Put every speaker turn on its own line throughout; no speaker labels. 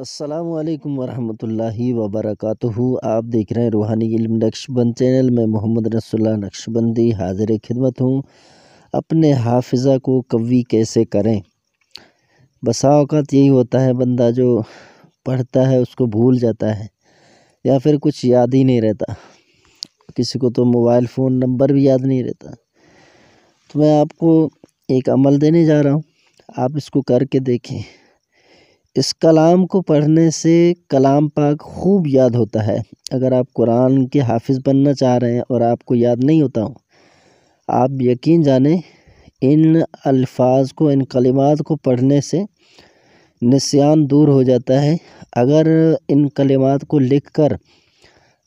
السلام علیکم ورحمۃ اللہ وبرکاتہ۔ آپ دیکھ رہے ہیں روحانی علم نقشبند چینل میں محمد رسول اللہ نقشبندی حاضر خدمت ہوں۔ اپنے حافظہ کو قوی کیسے کریں؟ بسا اوقات یہی ہوتا ہے، بندہ جو پڑھتا ہے اس کو بھول جاتا ہے یا پھر کچھ یاد ہی نہیں رہتا، کسی کو تو موبائل فون نمبر بھی یاد نہیں رہتا۔ تو میں آپ کو ایک عمل دینے جا رہا ہوں، آپ اس کو کر کے دیکھیں۔ اس کلام کو پڑھنے سے کلام پاک خوب یاد ہوتا ہے۔ اگر آپ قرآن کے حافظ بننا چاہ رہے ہیں اور آپ کو یاد نہیں ہوتا ہو، آپ یقین جانیں ان الفاظ کو، ان کلمات کو پڑھنے سے نسیان دور ہو جاتا ہے۔ اگر ان کلمات کو لکھ کر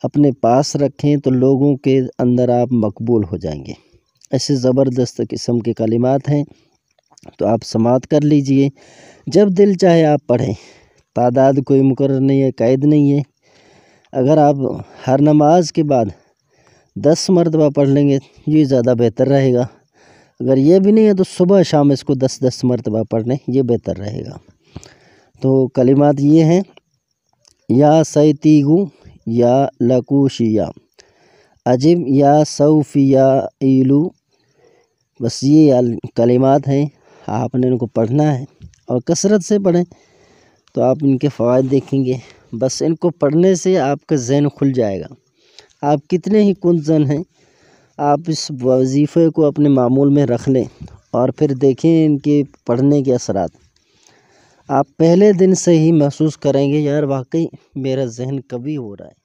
اپنے پاس رکھیں تو لوگوں کے اندر آپ مقبول ہو جائیں گے۔ ایسے زبردست قسم کے کلمات ہیں، تو آپ سماعت کر لیجئے، جب دل چاہے آپ پڑھیں۔ تعداد کوئی مقرر نہیں ہے، قید نہیں ہے۔ اگر آپ ہر نماز کے بعد 10 مرتبہ پڑھ لیں گے یہ زیادہ بہتر رہے گا۔ اگر یہ بھی نہیں ہے تو صبح شام اس کو 10 مرتبہ پڑھ لیں، یہ بہتر رہے گا۔ تو کلمات یہ ہیں: یا سیتیگو یا لکوشیا، عجب یا سوفیا ایلو۔ بس یہ کلمات ہیں، آپ نے ان کو پڑھنا ہے اور کثرت سے پڑھیں تو آپ ان کے فوائد دیکھیں گے۔ بس ان کو پڑھنے سے آپ کا ذہن کھل جائے گا۔ آپ کتنے ہی کنزن ہیں، آپ اس وظیفے کو اپنے معمول میں رکھ لیں اور پھر دیکھیں ان کے پڑھنے کے اثرات۔ آپ پہلے دن سے ہی محسوس کریں گے، یار واقعی میرا ذہن قوی ہو رہا ہے۔